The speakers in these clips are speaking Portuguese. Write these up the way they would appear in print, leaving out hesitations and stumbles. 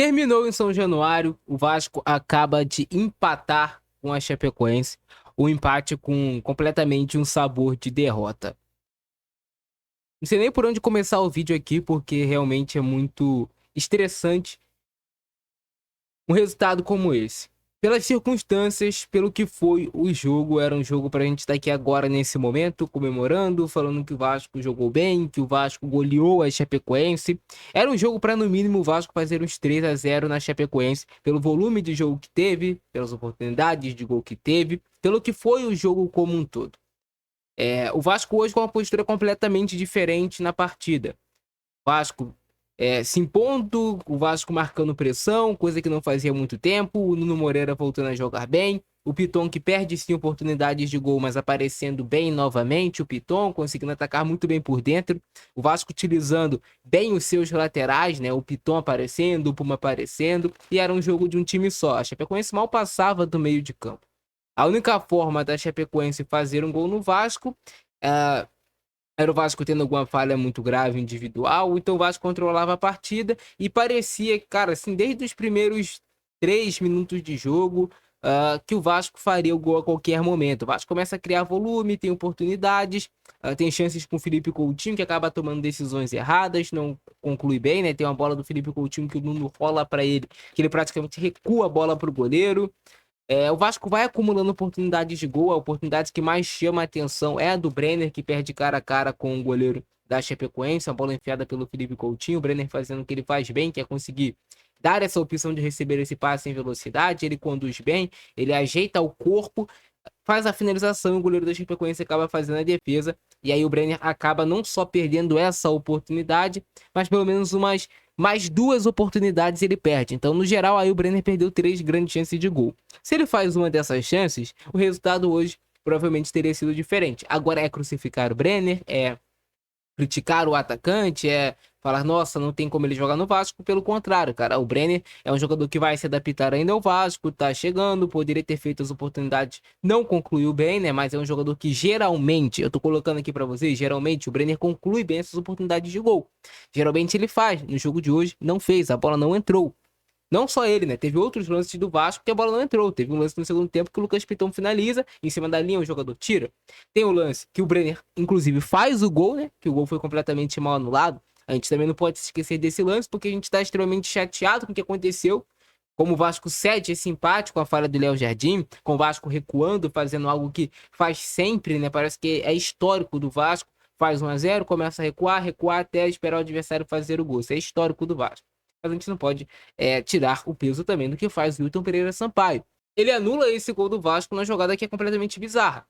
Terminou em São Januário, o Vasco acaba de empatar com a Chapecoense, um empate com completamente um sabor de derrota. Não sei nem por onde começar o vídeo aqui, porque realmente é muito estressante um resultado como esse. Pelas circunstâncias, pelo que foi o jogo, era um jogo pra gente estar aqui agora nesse momento, comemorando, falando que o Vasco jogou bem, que o Vasco goleou a Chapecoense. Era um jogo para no mínimo o Vasco fazer uns 3-0 na Chapecoense, pelo volume de jogo que teve, pelas oportunidades de gol que teve, pelo que foi o jogo como um todo. O Vasco hoje com uma postura completamente diferente na partida. Vasco se impondo, o Vasco marcando pressão, coisa que não fazia há muito tempo, o Nuno Moreira voltando a jogar bem, o Piton que perde sim oportunidades de gol, mas aparecendo bem novamente, o Piton conseguindo atacar muito bem por dentro, o Vasco utilizando bem os seus laterais, né? O Piton aparecendo, o Puma aparecendo, e era um jogo de um time só. A Chapecoense mal passava do meio de campo. A única forma da Chapecoense fazer um gol no Vasco era o Vasco tendo alguma falha muito grave individual, então o Vasco controlava a partida e parecia, cara, assim, desde os primeiros 3 minutos de jogo, que o Vasco faria o gol a qualquer momento. O Vasco começa a criar volume, tem oportunidades, tem chances com o Felipe Coutinho, que acaba tomando decisões erradas, não conclui bem, né? Tem uma bola do Felipe Coutinho que o Nuno rola para ele, que ele praticamente recua a bola para o goleiro. O Vasco vai acumulando oportunidades de gol. A oportunidade que mais chama a atenção é a do Brenner, que perde cara a cara com o goleiro da Chapecoense. A bola enfiada pelo Felipe Coutinho. O Brenner fazendo o que ele faz bem, que é conseguir dar essa opção de receber esse passe em velocidade. Ele conduz bem, ele ajeita o corpo, faz a finalização e o goleiro da Chapecoense acaba fazendo a defesa. E aí o Brenner acaba não só perdendo essa oportunidade, mas pelo menos mais 2 oportunidades ele perde. Então, no geral, aí o Brenner perdeu 3 grandes chances de gol. Se ele faz uma dessas chances, o resultado hoje provavelmente teria sido diferente. Agora é crucificar o Brenner, criticar o atacante, falar, nossa, não tem como ele jogar no Vasco. Pelo contrário, cara, o Brenner é um jogador que vai se adaptar ainda ao Vasco, tá chegando, poderia ter feito as oportunidades, não concluiu bem, né? Mas é um jogador que geralmente, eu tô colocando aqui pra vocês, geralmente o Brenner conclui bem essas oportunidades de gol. Geralmente ele faz, no jogo de hoje não fez, a bola não entrou. Não só ele, né? Teve outros lances do Vasco que a bola não entrou. Teve um lance no segundo tempo que o Lucas Piton finaliza, em cima da linha o jogador tira. Tem o lance que o Brenner, inclusive, faz o gol, né? Que o gol foi completamente mal anulado. A gente também não pode se esquecer desse lance, porque a gente tá extremamente chateado com o que aconteceu. Como o Vasco cede esse empate com a falha do Léo Jardim, com o Vasco recuando, fazendo algo que faz sempre, né? Parece que é histórico do Vasco. Faz 1-0, começa a recuar até esperar o adversário fazer o gol. Isso é histórico do Vasco. Mas a gente não pode tirar o peso também do que faz o Wilton Pereira Sampaio. Ele anula esse gol do Vasco na jogada que é completamente bizarra.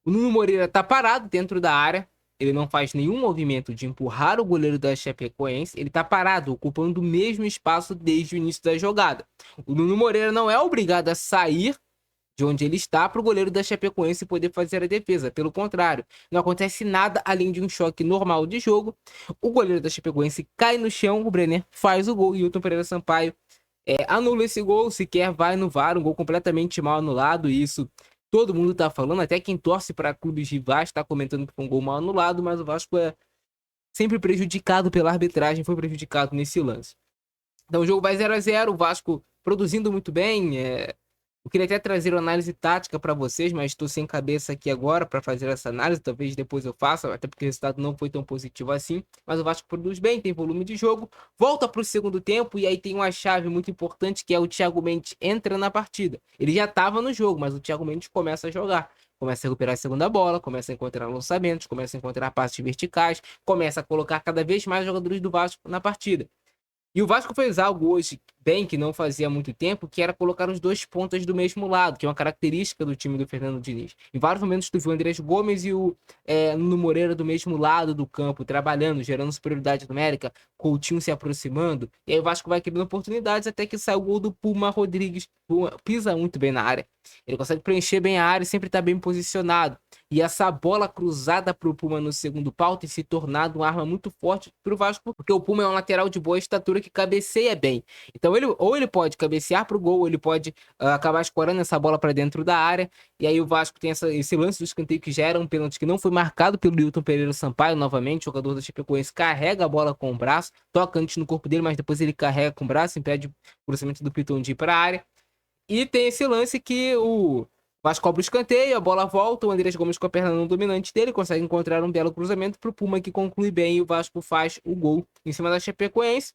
O Nuno Moreira tá parado dentro da área, ele não faz nenhum movimento de empurrar o goleiro da Chapecoense, ele tá parado, ocupando o mesmo espaço desde o início da jogada. O Nuno Moreira não é obrigado a sair de onde ele está para o goleiro da Chapecoense poder fazer a defesa. Pelo contrário, não acontece nada além de um choque normal de jogo. O goleiro da Chapecoense cai no chão, o Brenner faz o gol e o Wilton Pereira Sampaio anula esse gol, sequer vai no VAR, um gol completamente mal anulado. E isso todo mundo tá falando, até quem torce para clubes rivais está comentando que foi um gol mal anulado, mas o Vasco é sempre prejudicado pela arbitragem, foi prejudicado nesse lance. Então o jogo vai 0-0, o Vasco produzindo muito bem. Eu queria até trazer uma análise tática para vocês, mas estou sem cabeça aqui agora para fazer essa análise. Talvez depois eu faça, até porque o resultado não foi tão positivo assim. Mas o Vasco produz bem, tem volume de jogo, volta para o segundo tempo e aí tem uma chave muito importante que é o Thiago Mendes entra na partida. Ele já estava no jogo, mas o Thiago Mendes começa a jogar. Começa a recuperar a segunda bola, começa a encontrar lançamentos, começa a encontrar passes verticais, começa a colocar cada vez mais jogadores do Vasco na partida. E o Vasco fez algo hoje bem que não fazia há muito tempo, que era colocar os 2 pontas do mesmo lado, que é uma característica do time do Fernando Diniz. Em vários momentos tu viu o Andrés Gomes e o Nuno Moreira do mesmo lado do campo, trabalhando, gerando superioridade numérica, Coutinho se aproximando, e aí o Vasco vai criando oportunidades até que sai o gol do Puma Rodrigues. Puma pisa muito bem na área, Ele consegue preencher bem a área e sempre tá bem posicionado. E essa bola cruzada pro Puma no segundo pau tem se tornado uma arma muito forte pro Vasco, porque o Puma é um lateral de boa estatura que cabeceia bem. Então ele pode cabecear pro gol, ou ele pode acabar escorando essa bola para dentro da área. E aí o Vasco tem esse lance do escanteio que já era um pênalti que não foi marcado pelo Wilton Pereira Sampaio novamente. O jogador da Chapecoense carrega a bola com o braço, toca antes no corpo dele, mas depois ele carrega com o braço, impede o cruzamento do Piton de ir para a área. E tem esse lance que o Vasco cobra o escanteio, a bola volta, o Andrés Gomes com a perna não dominante dele, consegue encontrar um belo cruzamento pro Puma, que conclui bem, e o Vasco faz o gol em cima da Chapecoense.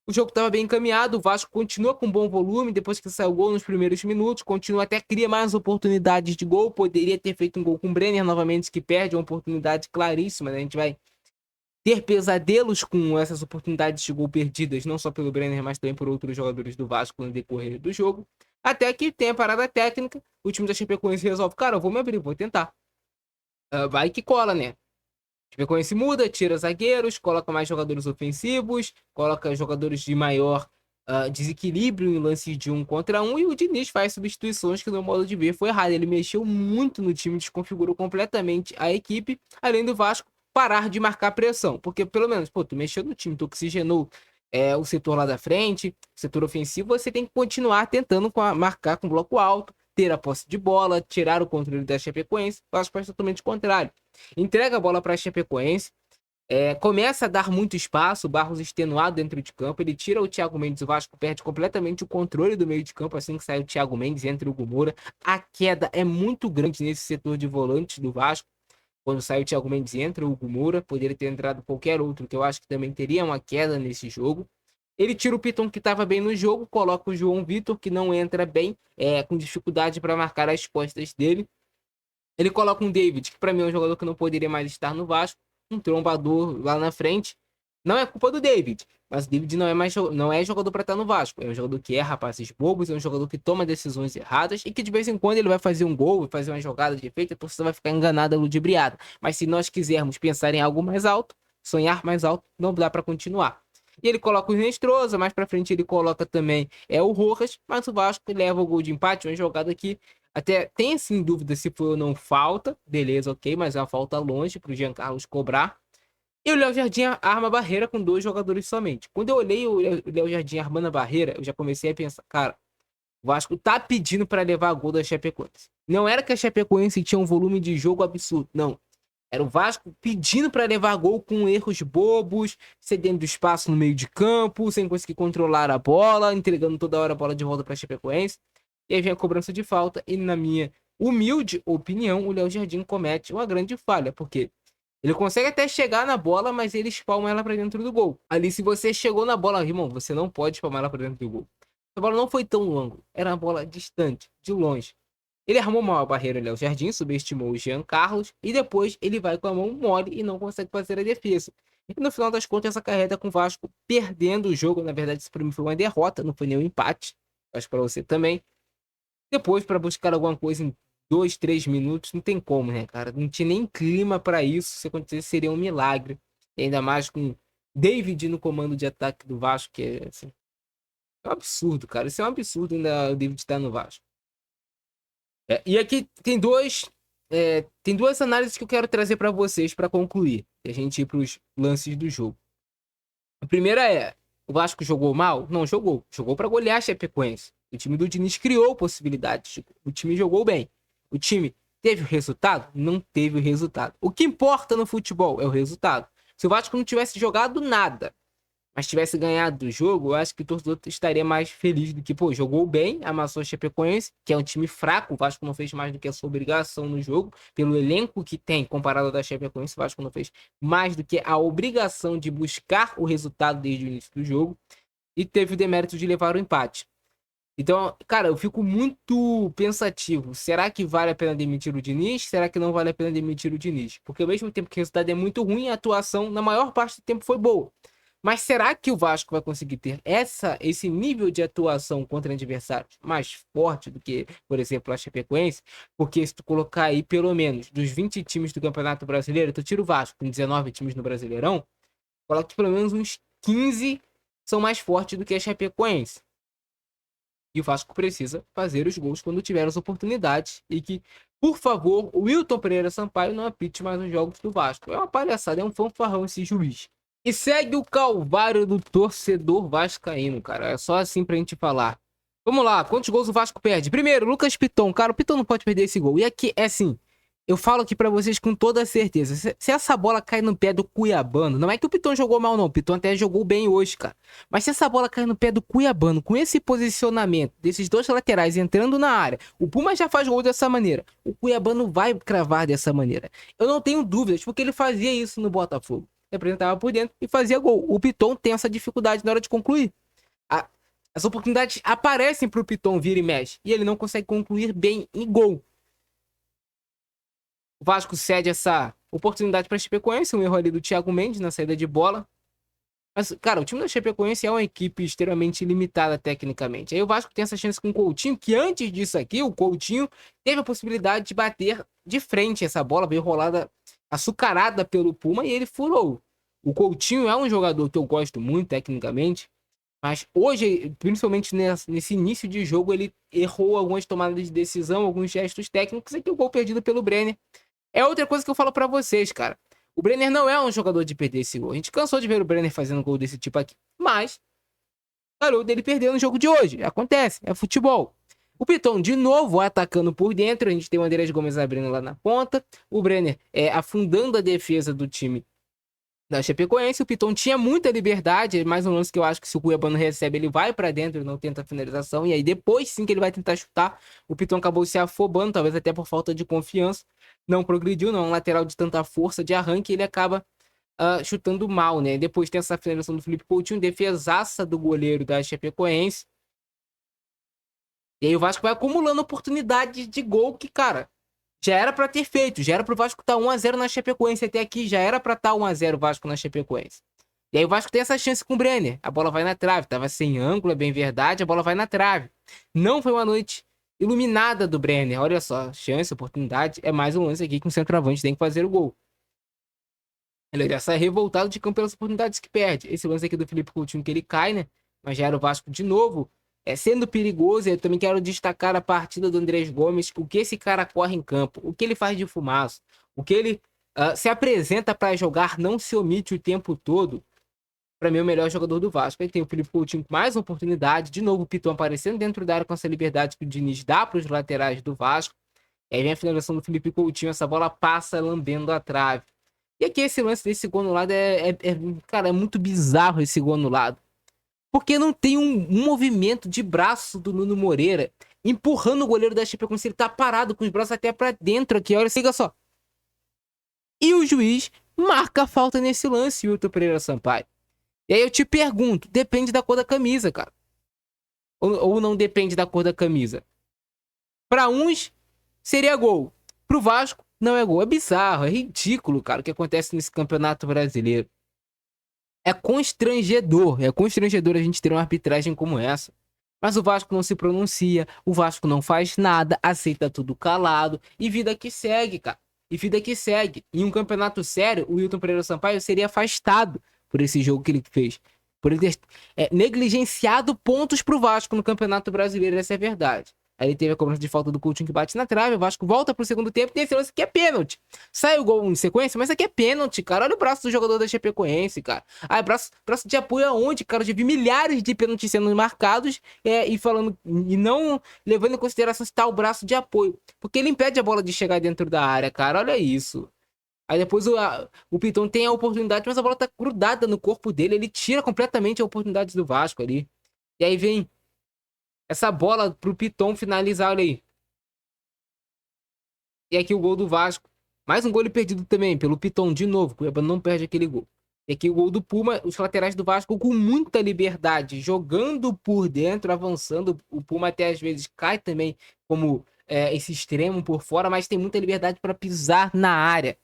O jogo estava bem encaminhado, o Vasco continua com bom volume, depois que saiu o gol nos primeiros minutos, continua até cria mais oportunidades de gol, poderia ter feito um gol com o Brenner novamente, que perde uma oportunidade claríssima, né? A gente vai ter pesadelos com essas oportunidades de gol perdidas, não só pelo Brenner, mas também por outros jogadores do Vasco no decorrer do jogo. Até que tem a parada técnica, o time da Chapecoense resolve, cara, eu vou me abrir, vou tentar. Vai que cola, né? Chapecoense muda, tira zagueiros, coloca mais jogadores ofensivos, coloca jogadores de maior desequilíbrio em lances de 1 contra 1, e o Diniz faz substituições que, no modo de ver, foi errado. Ele mexeu muito no time, desconfigurou completamente a equipe, além do Vasco parar de marcar pressão. Porque, pelo menos, pô, tu mexeu no time, tu oxigenou o setor lá da frente, o setor ofensivo, você tem que continuar tentando marcar com bloco alto, ter a posse de bola, tirar o controle da Chapecoense. O Vasco faz totalmente o contrário. Entrega a bola para a Chapecoense, começa a dar muito espaço, o Barros extenuado dentro de campo, ele tira o Thiago Mendes, o Vasco perde completamente o controle do meio de campo assim que sai o Thiago Mendes, entra o Hugo Moura. A queda é muito grande nesse setor de volantes do Vasco. Quando sai o Thiago Mendes, entra o Hugo Moura, poderia ter entrado qualquer outro, que eu acho que também teria uma queda nesse jogo. Ele tira o Piton, que estava bem no jogo, coloca o João Vitor, que não entra bem, com dificuldade para marcar as costas dele. Ele coloca um David, que para mim é um jogador que não poderia mais estar no Vasco, um trombador lá na frente. Não é culpa do David, mas o David não é jogador para estar no Vasco. É um jogador que erra passes bobos, é um jogador que toma decisões erradas e que de vez em quando ele vai fazer um gol, vai fazer uma jogada de efeito, a torcida vai ficar enganada, ludibriada. Mas se nós quisermos pensar em algo mais alto, sonhar mais alto, não dá para continuar. E ele coloca o Nestrosa, mais para frente ele coloca também o Rojas, mas o Vasco leva o gol de empate, uma jogada que até tem assim dúvida se foi ou não falta, beleza, ok, mas é uma falta longe pro Jean Carlos cobrar. E o Léo Jardim arma a barreira com 2 jogadores somente. Quando eu olhei o Léo Jardim armando a barreira, eu já comecei a pensar, cara, o Vasco tá pedindo para levar gol da Chapecoense. Não era que a Chapecoense tinha um volume de jogo absurdo, não. Era o Vasco pedindo para levar gol com erros bobos, cedendo espaço no meio de campo, sem conseguir controlar a bola, entregando toda hora a bola de volta para a Chapecoense. E aí vem a cobrança de falta e, na minha humilde opinião, o Léo Jardim comete uma grande falha, porque ele consegue até chegar na bola, mas ele espalma ela para dentro do gol. Ali, se você chegou na bola, irmão, você não pode espalmar ela para dentro do gol. A bola não foi tão longa, era uma bola distante, de longe. Ele armou mal a barreira, Léo Jardim, subestimou o Jean Carlos e depois ele vai com a mão mole e não consegue fazer a defesa. E no final das contas, essa carreta com o Vasco perdendo o jogo. Na verdade, isso para mim foi uma derrota, não foi nenhum empate. Acho para você também. Depois, para buscar alguma coisa em 2, 3 minutos, não tem como, né, cara? Não tinha nem clima para isso. Se acontecesse, seria um milagre. E ainda mais com David no comando de ataque do Vasco, que é assim, é um absurdo, cara. Isso é um absurdo ainda o David estar no Vasco. E aqui tem duas análises que eu quero trazer para vocês para concluir. E a gente ir para os lances do jogo. A primeira é: o Vasco jogou mal? Não jogou. Jogou para golear a Chapecoense. O time do Diniz criou possibilidades. O time jogou bem. O time teve o resultado? Não teve o resultado. O que importa no futebol é o resultado. Se o Vasco não tivesse jogado nada, mas tivesse ganhado o jogo, eu acho que o torcedor estaria mais feliz do que, pô, jogou bem, amassou a Chapecoense, que é um time fraco. O Vasco não fez mais do que a sua obrigação no jogo, pelo elenco que tem comparado ao da Chapecoense. O Vasco não fez mais do que a obrigação de buscar o resultado desde o início do jogo, e teve o demérito de levar o empate. Então, cara, eu fico muito pensativo. Será que vale a pena demitir o Diniz? Será que não vale a pena demitir o Diniz? Porque ao mesmo tempo que o resultado é muito ruim, a atuação na maior parte do tempo foi boa. Mas será que o Vasco vai conseguir ter esse nível de atuação contra adversários mais forte do que, por exemplo, a Chapecoense? Porque se tu colocar aí pelo menos dos 20 times do Campeonato Brasileiro, tu tira o Vasco, com 19 times no Brasileirão, coloca que pelo menos uns 15 são mais fortes do que a Chapecoense. E o Vasco precisa fazer os gols quando tiver as oportunidades. E que, por favor, o Wilton Pereira Sampaio não apite mais os jogos do Vasco. É uma palhaçada, é um fanfarrão esse juiz. E segue o calvário do torcedor vascaíno, cara. É só assim pra gente falar. Vamos lá, quantos gols o Vasco perde? Primeiro, Lucas Piton. Cara, o Piton não pode perder esse gol. E aqui, é assim, eu falo aqui pra vocês com toda certeza. Se essa bola cai no pé do Cuiabano, não é que o Piton jogou mal, não. O Piton até jogou bem hoje, cara. Mas se essa bola cair no pé do Cuiabano, com esse posicionamento desses dois laterais entrando na área, o Puma já faz gol dessa maneira. O Cuiabano vai cravar dessa maneira. Eu não tenho dúvidas, porque ele fazia isso no Botafogo. Representava por dentro e fazia gol. O Piton tem essa dificuldade na hora de concluir. As oportunidades aparecem pro Piton vir e mexe. E ele não consegue concluir bem em gol. O Vasco cede essa oportunidade para a Chapecoense. Um erro ali do Thiago Mendes na saída de bola. Mas, cara, o time da Chapecoense é uma equipe extremamente limitada tecnicamente. Aí o Vasco tem essa chance com o Coutinho, que antes disso aqui, o Coutinho teve a possibilidade de bater de frente essa bola, veio rolada, açucarada pelo Puma e ele furou. O Coutinho é um jogador que eu gosto muito tecnicamente, mas hoje, principalmente nesse início de jogo, ele errou algumas tomadas de decisão, alguns gestos técnicos e que o gol perdido pelo Brenner. É outra coisa que eu falo pra vocês, cara. O Brenner não é um jogador de perder esse gol. A gente cansou de ver o Brenner fazendo gol desse tipo aqui. Mas, parou dele perder no jogo de hoje. Acontece, é futebol. O Piton, de novo, atacando por dentro. A gente tem o Andrés Gomes abrindo lá na ponta. O Brenner afundando a defesa do time da Chapecoense. O Piton tinha muita liberdade. É mais um lance que eu acho que se o Cuiabano recebe, ele vai pra dentro e não tenta a finalização. E aí depois sim que ele vai tentar chutar. O Piton acabou se afobando, talvez até por falta de confiança. Não progrediu, não é um lateral de tanta força de arranque. Ele acaba chutando mal, né? Depois tem essa finalização do Felipe Coutinho, defesaça do goleiro da Chapecoense. E aí o Vasco vai acumulando oportunidades de gol que, cara, já era pra ter feito. Já era pro Vasco estar 1-0 na Chapecoense até aqui. Já era pra estar 1-0 o Vasco na Chapecoense. E aí o Vasco tem essa chance com o Brenner. A bola vai na trave. Tava sem ângulo, é bem verdade. A bola vai na trave. Não foi uma noite iluminada do Brenner. Olha só, chance, oportunidade. É mais um lance aqui que um centroavante tem que fazer o gol. Ele já sai revoltado de campo pelas oportunidades que perde. Esse lance aqui do Felipe Coutinho que ele cai, né? Mas já era o Vasco de novo. Sendo perigoso, eu também quero destacar a partida do Andrés Gomes. O que esse cara corre em campo. O que ele faz de fumaça. O que ele se apresenta para jogar. Não se omite o tempo todo. Para mim, é o melhor jogador do Vasco. Aí tem o Felipe Coutinho com mais uma oportunidade. De novo, o Piton aparecendo dentro da área com essa liberdade que o Diniz dá para os laterais do Vasco. E aí vem a finalização do Felipe Coutinho. Essa bola passa lambendo a trave. E aqui esse lance desse gol anulado cara, é muito bizarro esse gol anulado. Porque não tem um movimento de braço do Nuno Moreira empurrando o goleiro da Chapecoense. Ele tá parado com os braços até pra dentro aqui. Olha, siga só. E o juiz marca a falta nesse lance, Wilton Pereira Sampaio. E aí eu te pergunto, depende da cor da camisa, cara. Ou não depende da cor da camisa? Pra uns, seria gol. Pro Vasco, não é gol. É bizarro, é ridículo, cara, o que acontece nesse campeonato brasileiro. É constrangedor a gente ter uma arbitragem como essa. Mas o Vasco não se pronuncia, o Vasco não faz nada, aceita tudo calado e vida que segue, cara. E vida que segue. Em um campeonato sério, o Wilton Pereira Sampaio seria afastado por esse jogo que ele fez. Por ele ter negligenciado pontos pro Vasco no Campeonato Brasileiro, essa é a verdade. Aí ele teve a cobrança de falta do Coutinho que bate na trave, o Vasco volta pro segundo tempo e tem esse lance que é pênalti. Sai o gol em sequência, mas aqui é pênalti, cara. Olha o braço do jogador da Chapecoense, cara. Ah, braço de apoio aonde, cara? Eu já vi milhares de pênaltis sendo marcados e não levando em consideração se tá o braço de apoio. Porque ele impede a bola de chegar dentro da área, cara. Olha isso. Aí depois o Piton tem a oportunidade, mas a bola tá grudada no corpo dele. Ele tira completamente a oportunidade do Vasco ali. E aí vem essa bola pro Piton finalizar, olha aí. E aqui o gol do Vasco. Mais um gol perdido também pelo Piton, de novo. O Cuiabá não perde aquele gol. E aqui o gol do Puma, os laterais do Vasco com muita liberdade, jogando por dentro, avançando. O Puma até às vezes cai também como esse extremo por fora, mas tem muita liberdade para pisar na área.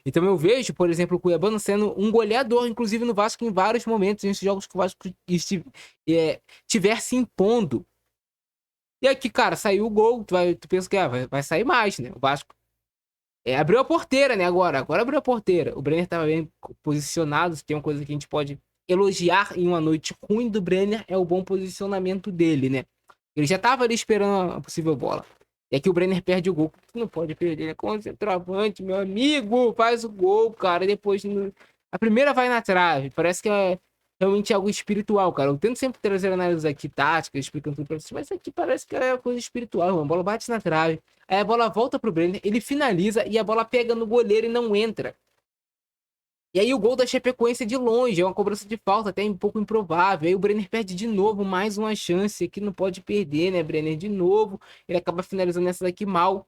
Então eu vejo, por exemplo, o Cuiabano sendo um goleador, inclusive no Vasco, em vários momentos, nesses jogos que o Vasco estiver se impondo. E aqui, cara, saiu o gol, tu pensa que vai sair mais, né? O Vasco abriu a porteira, né? Agora abriu a porteira. O Brenner tava bem posicionado, se tem uma coisa que a gente pode elogiar em uma noite ruim do Brenner, é o bom posicionamento dele, né? Ele já tava ali esperando a possível bola. E aqui o Brenner perde o gol. Tu não pode perder, né? Como centroavante, meu amigo, faz o gol, cara. E depois, a primeira vai na trave. Parece que é realmente algo espiritual, cara. Eu tento sempre trazer análises aqui táticas, explicando tudo pra vocês, mas aqui parece que é coisa espiritual. A bola bate na trave. Aí a bola volta pro Brenner, ele finaliza e a bola pega no goleiro e não entra. E aí o gol da Chapecoense é de longe, é uma cobrança de falta, até um pouco improvável. Aí o Brenner perde de novo, mais uma chance que não pode perder, né, Brenner? De novo, ele acaba finalizando essa daqui mal.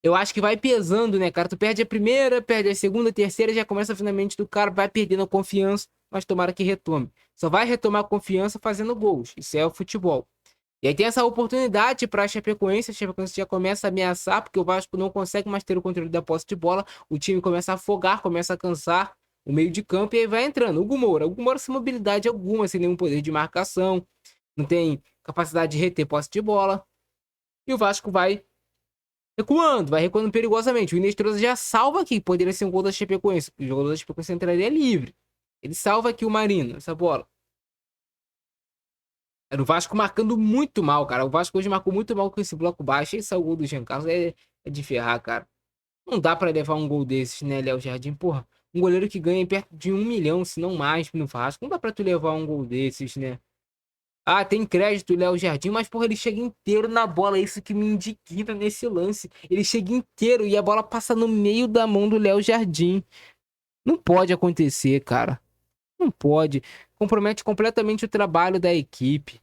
Eu acho que vai pesando, né, cara? Tu perde a primeira, perde a segunda, a terceira, já começa finalmente do cara, vai perdendo a confiança, mas tomara que retome. Só vai retomar a confiança fazendo gols. Isso é o futebol. E aí tem essa oportunidade para a Chapecoense já começa a ameaçar, porque o Vasco não consegue mais ter o controle da posse de bola, o time começa a afogar, começa a cansar o meio de campo e aí vai entrando. O Hugo Moura sem mobilidade alguma, sem nenhum poder de marcação, não tem capacidade de reter posse de bola, e o Vasco vai recuando perigosamente. O Inestrosa já salva aqui, poderia ser um gol da Chapecoense, o jogador da Chapecoense entraria livre. Ele salva aqui o Marino, essa bola. Era o Vasco marcando muito mal, cara. O Vasco hoje marcou muito mal com esse bloco baixo. Esse é o gol do Jean Carlos. É de ferrar, cara. Não dá pra levar um gol desses, né, Léo Jardim? Porra, um goleiro que ganha perto de 1 milhão, se não mais, no Vasco. Não dá pra tu levar um gol desses, né? Ah, tem crédito, Léo Jardim, mas, porra, ele chega inteiro na bola. É isso que me indigna nesse lance. Ele chega inteiro e a bola passa no meio da mão do Léo Jardim. Não pode acontecer, cara. Não pode. Compromete completamente o trabalho da equipe.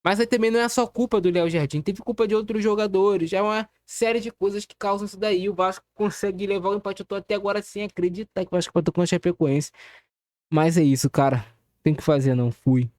Mas aí também não é só culpa do Léo Jardim, teve culpa de outros jogadores. É uma série de coisas que causam isso daí. O Vasco consegue levar o empate. Eu tô até agora sem acreditar que o Vasco empatou com a Chapecoense. Mas é isso, cara. Tem que fazer, não. Fui.